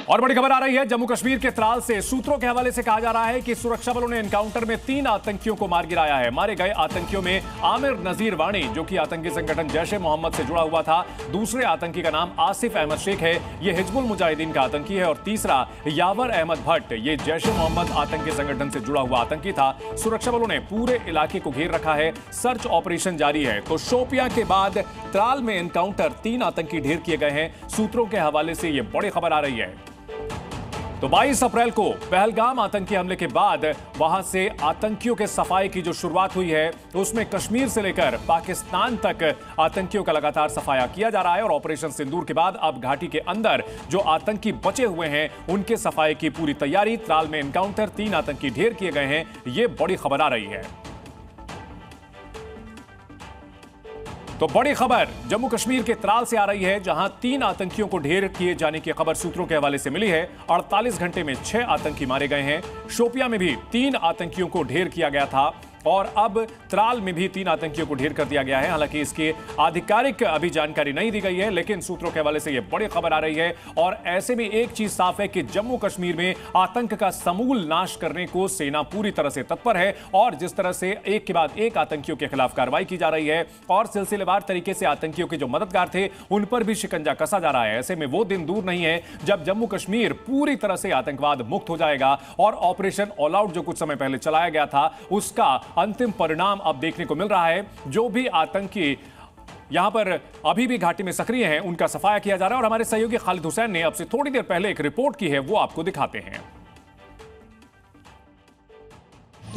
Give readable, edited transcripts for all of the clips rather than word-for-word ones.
और बड़ी खबर आ रही है जम्मू कश्मीर के त्राल से। सूत्रों के हवाले से कहा जा रहा है कि सुरक्षा बलों ने एनकाउंटर में 3 आतंकियों को मार गिराया है। मारे गए आतंकियों में आमिर नजीर वाणी, जो कि आतंकी संगठन जैश-ए-मोहम्मद से जुड़ा हुआ था। दूसरे आतंकी का नाम आसिफ अहमद शेख है, यह हिजबुल मुजाहिदीन का आतंकी है। और तीसरा यावर अहमद भट्ट, ये जैश-ए-मोहम्मद आतंकी संगठन से जुड़ा हुआ आतंकी था। सुरक्षा बलों ने पूरे इलाके को घेर रखा है, सर्च ऑपरेशन जारी है। तो शोपियां के बाद त्राल में एनकाउंटर, 3 आतंकी ढेर किए गए हैं। सूत्रों के हवाले से यह बड़ी खबर आ रही है। तो 22 अप्रैल को पहलगाम आतंकी हमले के बाद वहां से आतंकियों के सफाई की जो शुरुआत हुई है, उसमें कश्मीर से लेकर पाकिस्तान तक आतंकियों का लगातार सफाया किया जा रहा है। और ऑपरेशन सिंदूर के बाद अब घाटी के अंदर जो आतंकी बचे हुए हैं, उनके सफाई की पूरी तैयारी। त्राल में एनकाउंटर, 3 आतंकी ढेर किए गए हैं, यह बड़ी खबर आ रही है। तो बड़ी खबर जम्मू कश्मीर के त्राल से आ रही है, जहां 3 आतंकियों को ढेर किए जाने की खबर सूत्रों के हवाले से मिली है। 48 घंटे में 6 आतंकी मारे गए हैं। शोपियां में भी 3 आतंकियों को ढेर किया गया था और अब त्राल में भी 3 आतंकियों को ढेर कर दिया गया है। हालांकि इसकी आधिकारिक अभी जानकारी नहीं दी गई है, लेकिन सूत्रों के हवाले से यह बड़ी खबर आ रही है। और ऐसे में एक चीज साफ है कि जम्मू कश्मीर में आतंक का समूल नाश करने को सेना पूरी तरह से तत्पर है। और जिस तरह से एक के बाद एक आतंकियों के खिलाफ कार्रवाई की जा रही है और सिलसिलेवार तरीके से आतंकियों के जो मददगार थे, उन पर भी शिकंजा कसा जा रहा है। ऐसे में वो दिन दूर नहीं है जब जम्मू कश्मीर पूरी तरह से आतंकवाद मुक्त हो जाएगा और ऑपरेशन ऑल आउट, जो कुछ समय पहले चलाया गया था, उसका अंतिम परिणाम अब देखने को मिल रहा है। जो भी आतंकी यहां पर अभी भी घाटी में सक्रिय हैं, उनका सफाया किया जा रहा है। और हमारे सहयोगी खालिद हुसैन ने अब से थोड़ी देर पहले एक रिपोर्ट की है, वो आपको दिखाते हैं।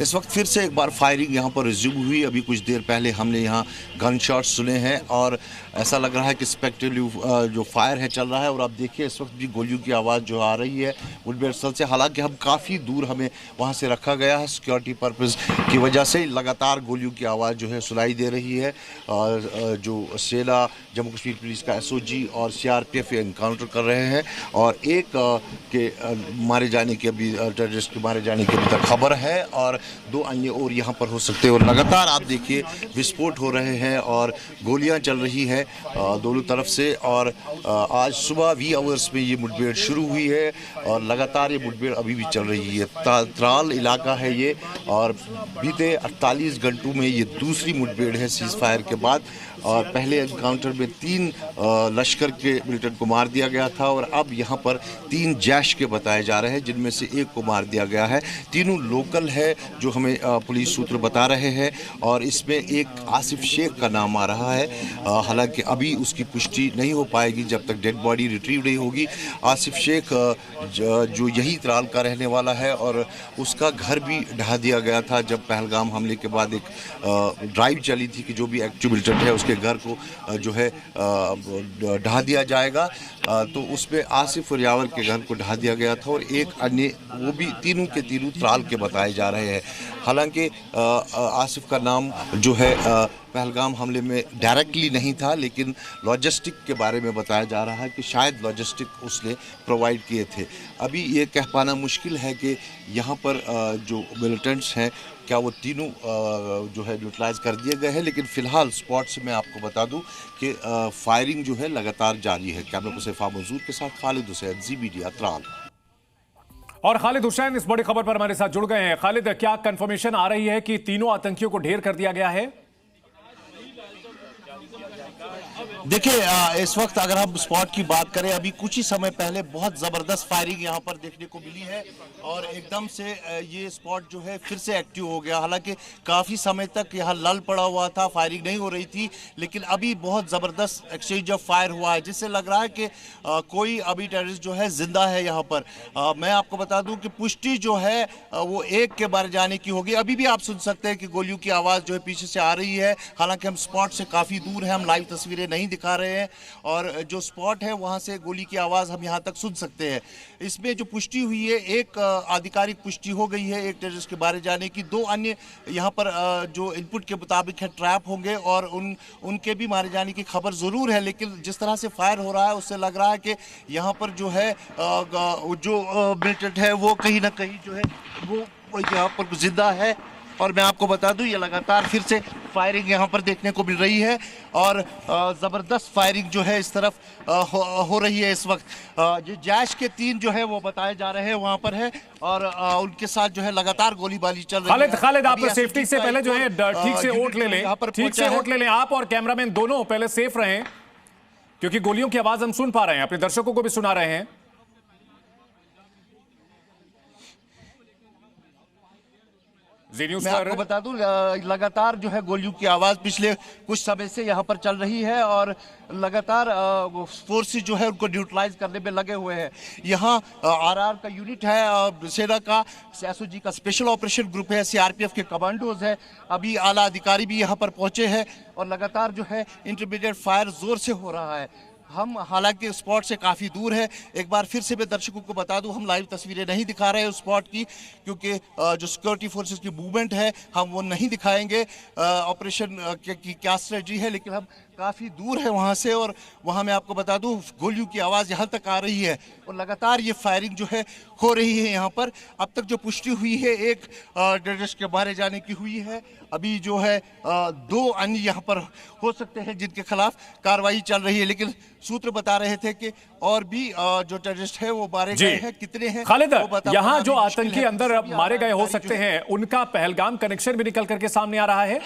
इस वक्त फिर से एक बार फायरिंग यहाँ पर रिज्यूम हुई। अभी कुछ देर पहले हमने यहाँ गन शॉट सुने हैं और ऐसा लग रहा है कि स्पेक्टिव जो फायर है चल रहा है। और आप देखिए इस वक्त भी गोलियों की आवाज़ जो आ रही है मुठभेड़ स्थल से। हालांकि हम काफ़ी दूर हमें वहाँ से रखा गया है सिक्योरिटी पर्पज़ की वजह से। लगातार गोलियों की आवाज़ जो है सुनाई दे रही है। और जो सेना, जम्मू कश्मीर पुलिस का SOG और CRPF एनकाउंटर कर रहे हैं। और एक के मारे जाने की, अभी टेररिस्ट के मारे जाने की अभी तक खबर है और 2 अन्य और यहाँ पर हो सकते हैं। और लगातार आप देखिए विस्फोट हो रहे हैं और गोलियां चल रही हैं दोनों तरफ से। और आज सुबह V आवर्स में ये मुठभेड़ शुरू हुई है और लगातार ये मुठभेड़ अभी भी चल रही है। त्राल इलाका है ये और बीते 48 घंटों में ये दूसरी मुठभेड़ है सीज फायर के बाद। और पहले एनकाउंटर में 3 लश्कर के मिलिटेंट को मार दिया गया था और अब यहाँ पर 3 जैश के बताए जा रहे हैं, जिनमें से एक को मार दिया गया है। तीनों लोकल है जो हमें पुलिस सूत्र बता रहे हैं। और इसमें एक आसिफ शेख का नाम आ रहा है। हालांकि अभी उसकी पुष्टि नहीं हो पाएगी जब तक डेड बॉडी रिट्रीव नहीं होगी। आसिफ शेख जो यही त्राल का रहने वाला है और उसका घर भी ढहा दिया गया था जब पहलगाम हमले के बाद एक ड्राइव चली थी कि जो भी एक्टिव मिलिटेंट है के घर को जो है ढहा दिया जाएगा। तो उसमें आसिफ और यावर के घर को ढहा दिया गया था और एक अन्य, वो भी तीनों के तीनों त्राल के बताए जा रहे हैं। हालांकि आसिफ का नाम जो है पहलगाम हमले में डायरेक्टली नहीं था, लेकिन लॉजिस्टिक के बारे में बताया जा रहा है कि शायद लॉजिस्टिक उसने प्रोवाइड किए थे। अभी ये कह पाना मुश्किल है कि यहाँ पर जो मिलिटेंट्स हैं क्या वो तीनों जो है न्यूट्रलाइज कर दिए गए हैं। लेकिन फिलहाल स्पॉट से मैं आपको बता दूं कि फायरिंग जो है लगातार जारी है। कैमरा पर्सन सैफ मंजूर के साथ खालिद हुसैन, जी मीडिया, त्राल। और खालिद हुसैन इस बड़ी खबर पर हमारे साथ जुड़ गए हैं। खालिद, क्या कंफर्मेशन आ रही है कि तीनों आतंकियों को ढेर कर दिया गया है? देखिए इस वक्त अगर हम स्पॉट की बात करें, अभी कुछ ही समय पहले बहुत ज़बरदस्त फायरिंग यहाँ पर देखने को मिली है और एकदम से ये स्पॉट जो है फिर से एक्टिव हो गया। हालांकि काफ़ी समय तक यहाँ लल पड़ा हुआ था, फायरिंग नहीं हो रही थी, लेकिन अभी बहुत ज़बरदस्त एक्सचेंज ऑफ फायर हुआ है, जिससे लग रहा है कि कोई अभी टेररिस्ट जो है जिंदा है यहाँ पर। मैं आपको बता दूँ कि पुष्टि जो है वो एक के बारे जाने की होगी। अभी भी आप सुन सकते हैं कि गोलियों की आवाज़ जो है पीछे से आ रही है। हालांकि हम स्पॉट से काफ़ी दूर हैं, हम लाइव तस्वीरें नहीं दिखा रहे हैं और जो स्पॉट है वहां से गोली की आवाज़ हम यहां तक सुन सकते हैं। इसमें जो पुष्टि हुई है, एक आधिकारिक पुष्टि हो गई है एक टेररिस्ट के बारे जाने की। 2 अन्य यहां पर जो इनपुट के मुताबिक है ट्रैप होंगे और उनके भी मारे जाने की खबर ज़रूर है। लेकिन जिस तरह से फायर हो रहा है उससे लग रहा है कि यहाँ पर जो है जो मिलिटेंट है वो कहीं ना कहीं जो है वो यहाँ पर जिंदा है। और मैं आपको बता दूं ये लगातार फिर से फायरिंग यहाँ पर देखने को मिल रही है और ज़बरदस्त फायरिंग जो है इस तरफ हो रही है इस वक्त। जो जैश के 3 जो है वो बताए जा रहे हैं वहाँ पर है और उनके साथ जो है लगातार गोलीबारी चल रही है। खालिद आप सेफ्टी से पहले जो है ठीक से ओट ले लें, ठीक से ओट ले लें आप और कैमरामैन दोनों पहले सेफ रहें, क्योंकि गोलियों की आवाज हम सुन पा रहे हैं, अपने दर्शकों को भी सुना रहे हैं। मैं आपको बता दूं लगातार जो है गोलियों की आवाज पिछले कुछ समय से यहाँ पर चल रही है और लगातार फोर्सेस जो है उनको न्यूट्रलाइज करने में लगे हुए हैं। यहाँ आरआर का यूनिट है, सेना का एसओजी का स्पेशल ऑपरेशन ग्रुप है, सीआरपीएफ के कमांडोज है, अभी आला अधिकारी भी यहाँ पर पहुंचे हैं और लगातार जो है इंटरमीडिएट फायर जोर से हो रहा है। हम हालांकि स्पॉट से काफ़ी दूर है, एक बार फिर से मैं दर्शकों को बता दूं हम लाइव तस्वीरें नहीं दिखा रहे हैं उस स्पॉट की, क्योंकि जो सिक्योरिटी फोर्सेस की मूवमेंट है हम वो नहीं दिखाएंगे। ऑपरेशन की क्या स्ट्रेटजी है, लेकिन हम काफ़ी दूर है वहाँ से और वहाँ मैं आपको बता दूं गोलियों की आवाज़ यहाँ तक आ रही है और लगातार ये फायरिंग जो है हो रही है यहाँ पर। अब तक जो पुष्टि हुई है एक टेररिस्ट के मारे जाने की हुई है, अभी जो है 2 अन्य यहाँ पर हो सकते हैं जिनके खिलाफ कार्रवाई चल रही है, लेकिन सूत्र बता रहे थे कि और भी जो टेररिस्ट है वो मारे गए हैं। कितने हैं खालिद, यहाँ जो आतंकी अंदर मारे गए हो सकते हैं उनका पहलगाम कनेक्शन भी निकल करके सामने आ रहा है।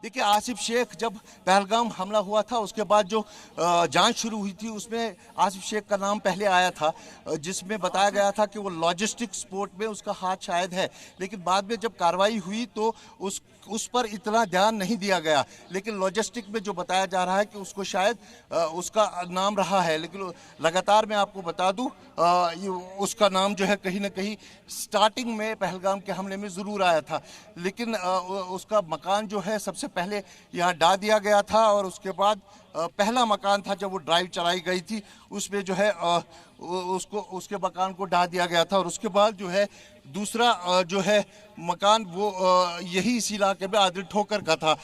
देखिए आसिफ शेख जब पहलगाम हमला हुआ था उसके बाद जो जांच शुरू हुई थी उसमें आसिफ शेख का नाम पहले आया था, जिसमें बताया गया था कि वो लॉजिस्टिक सपोर्ट में उसका हाथ शायद है, लेकिन बाद में जब कार्रवाई हुई तो उस पर इतना ध्यान नहीं दिया गया, लेकिन लॉजिस्टिक में जो बताया जा रहा है कि उसको शायद उसका नाम रहा है। लेकिन लगातार मैं आपको बता दूं उसका नाम जो है कहीं ना कहीं स्टार्टिंग में पहलगाम के हमले में ज़रूर आया था, लेकिन उसका मकान जो है सबसे पहले यहाँ ढा दिया गया था और उसके बाद पहला मकान था जब वो ड्राइव चलाई गई थी उसमें जो है उसके मकान को ढा दिया गया था और उसके बाद जो है दूसरा जो है मकान वो यही इस इलाके में आदिल ठोकर का था।